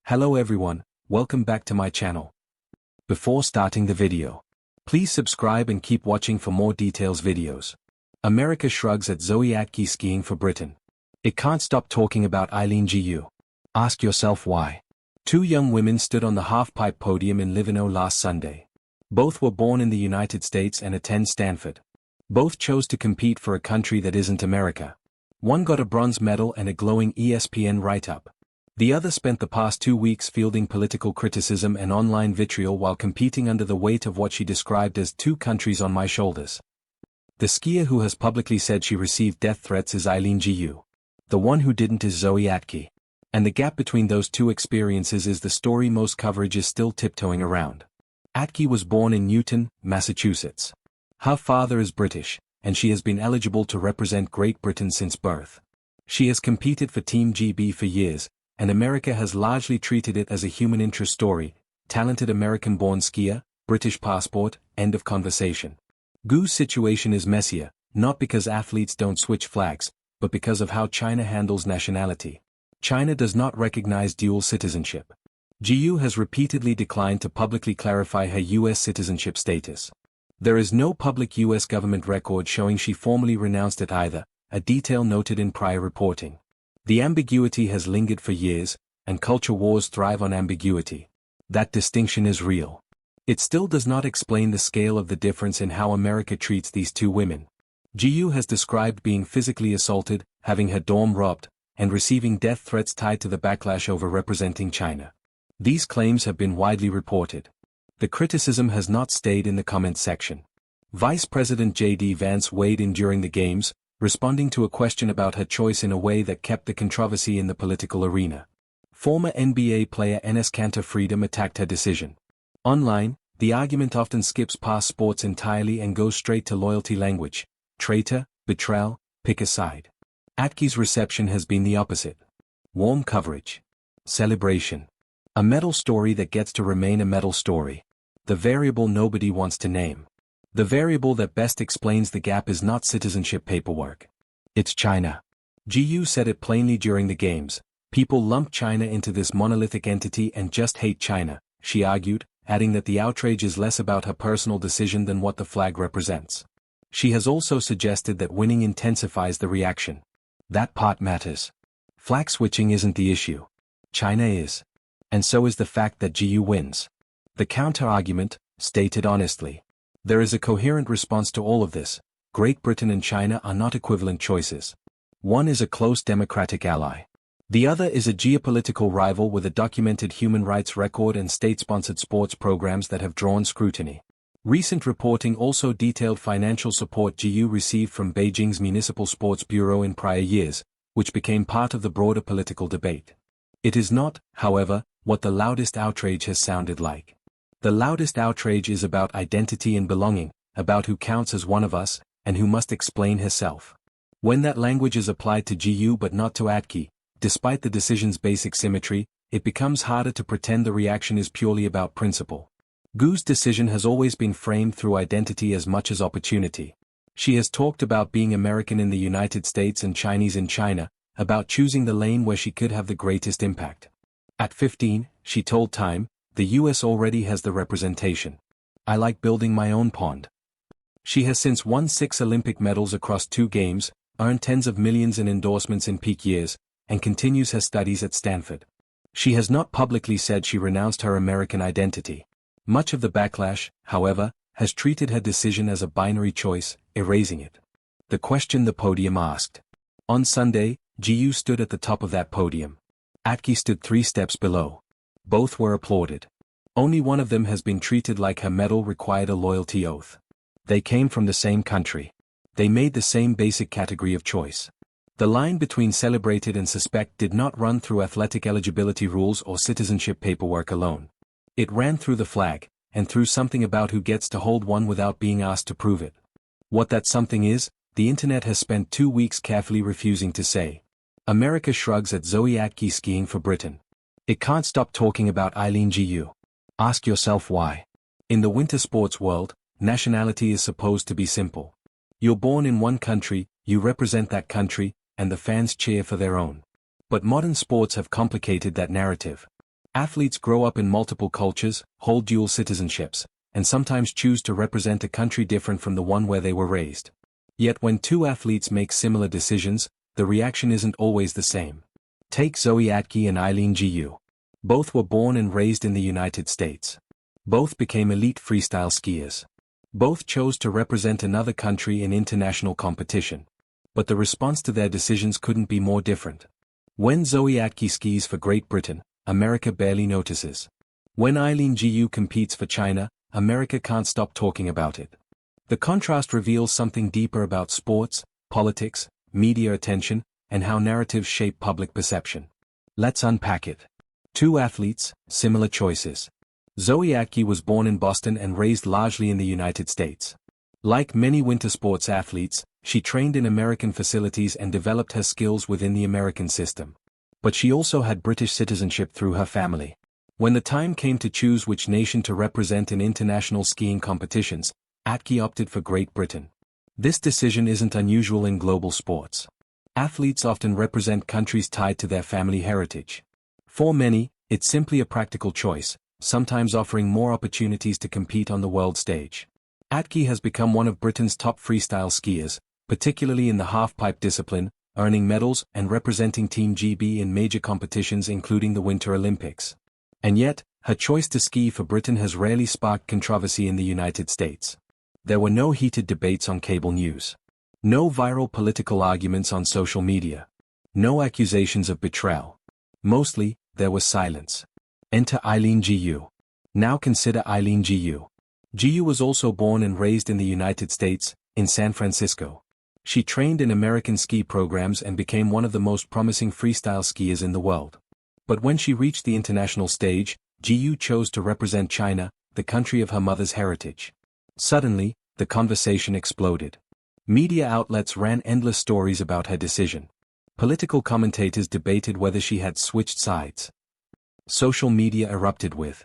Hello everyone, welcome back to my channel. Before starting the video, please subscribe and keep watching for more details videos. America shrugs at Zoe Atkin skiing for Britain. It can't stop talking about Eileen Gu. Ask yourself why. Two young women stood on the halfpipe podium in Livorno last Sunday. Both were born in the United States and attend Stanford. Both chose to compete for a country that isn't America. One got a bronze medal and a glowing ESPN write-up. The other spent the past 2 weeks fielding political criticism and online vitriol while competing under the weight of what she described as 2 countries on my shoulders. The skier who has publicly said she received death threats is Eileen Gu. The one who didn't is Zoe Atkin. And the gap between those two experiences is the story most coverage is still tiptoeing around. Atkin was born in Newton, Massachusetts. Her father is British, and she has been eligible to represent Great Britain since birth. She has competed for Team GB for years, and America has largely treated it as a human interest story. Talented American-born skier, British passport, end of conversation. Gu's situation is messier, not because athletes don't switch flags, but because of how China handles nationality. China does not recognize dual citizenship. Gu has repeatedly declined to publicly clarify her U.S. citizenship status. There is no public U.S. government record showing she formally renounced it either, a detail noted in prior reporting. The ambiguity has lingered for years, and culture wars thrive on ambiguity. That distinction is real. It still does not explain the scale of the difference in how America treats these two women. Gu has described being physically assaulted, having her dorm robbed, and receiving death threats tied to the backlash over representing China. These claims have been widely reported. The criticism has not stayed in the comments section. Vice President J.D. Vance weighed in during the games, responding to a question about her choice in a way that kept the controversy in the political arena. Former NBA player Enes Kanter Freedom attacked her decision. Online, the argument often skips past sports entirely and goes straight to loyalty language. Traitor, betrayal, pick a side. Atkin's reception has been the opposite. Warm coverage. Celebration. A medal story that gets to remain a medal story. The variable nobody wants to name. The variable that best explains the gap is not citizenship paperwork. It's China. Gu said it plainly during the games. People lump China into this monolithic entity and just hate China, she argued, adding that the outrage is less about her personal decision than what the flag represents. She has also suggested that winning intensifies the reaction. That part matters. Flag switching isn't the issue. China is. And so is the fact that Gu wins. The counter-argument, stated honestly. There is a coherent response to all of this. Great Britain and China are not equivalent choices. One is a close democratic ally. The other is a geopolitical rival with a documented human rights record and state-sponsored sports programs that have drawn scrutiny. Recent reporting also detailed financial support Gu received from Beijing's Municipal Sports Bureau in prior years, which became part of the broader political debate. It is not, however, what the loudest outrage has sounded like. The loudest outrage is about identity and belonging, about who counts as one of us, and who must explain herself. When that language is applied to Gu but not to Atkin, despite the decision's basic symmetry, it becomes harder to pretend the reaction is purely about principle. Gu's decision has always been framed through identity as much as opportunity. She has talked about being American in the United States and Chinese in China, about choosing the lane where she could have the greatest impact. At 15, she told Time, the US already has the representation. I like building my own pond. She has since won 6 Olympic medals across 2 games, earned tens of millions in endorsements in peak years, and continues her studies at Stanford. She has not publicly said she renounced her American identity. Much of the backlash, however, has treated her decision as a binary choice, erasing it. The question the podium asked. On Sunday, Gu stood at the top of that podium. Atkin stood 3 steps below. Both were applauded. Only one of them has been treated like her medal required a loyalty oath. They came from the same country. They made the same basic category of choice. The line between celebrated and suspect did not run through athletic eligibility rules or citizenship paperwork alone. It ran through the flag, and through something about who gets to hold one without being asked to prove it. What that something is, the internet has spent 2 weeks carefully refusing to say. America shrugs at Zoe Atkin skiing for Britain. It can't stop talking about Eileen Gu. Ask yourself why. In the winter sports world, nationality is supposed to be simple. You're born in one country, you represent that country, and the fans cheer for their own. But modern sports have complicated that narrative. Athletes grow up in multiple cultures, hold dual citizenships, and sometimes choose to represent a country different from the one where they were raised. Yet when two athletes make similar decisions, the reaction isn't always the same. Take Zoe Atkin and Eileen. Both were born and raised in the United States. Both became elite freestyle skiers. Both chose to represent another country in international competition. But the response to their decisions couldn't be more different. When Zoe Atkin skis for Great Britain, America barely notices. When Eileen competes for China, America can't stop talking about it. The contrast reveals something deeper about sports, politics, media attention, and how narratives shape public perception. Let's unpack it. Two athletes, similar choices. Zoe Atkin was born in Boston and raised largely in the United States. Like many winter sports athletes, she trained in American facilities and developed her skills within the American system. But she also had British citizenship through her family. When the time came to choose which nation to represent in international skiing competitions, Atkin opted for Great Britain. This decision isn't unusual in global sports. Athletes often represent countries tied to their family heritage. For many, it's simply a practical choice, sometimes offering more opportunities to compete on the world stage. Atkin has become one of Britain's top freestyle skiers, particularly in the halfpipe discipline, earning medals and representing Team GB in major competitions including the Winter Olympics. And yet, her choice to ski for Britain has rarely sparked controversy in the United States. There were no heated debates on cable news. No viral political arguments on social media. No accusations of betrayal. Mostly, there was silence. Enter Eileen. Now consider Eileen. Was also born and raised in the United States, in San Francisco. She trained in American ski programs and became one of the most promising freestyle skiers in the world. But when she reached the international stage, chose to represent China, the country of her mother's heritage. Suddenly, the conversation exploded. Media outlets ran endless stories about her decision. Political commentators debated whether she had switched sides. Social media erupted with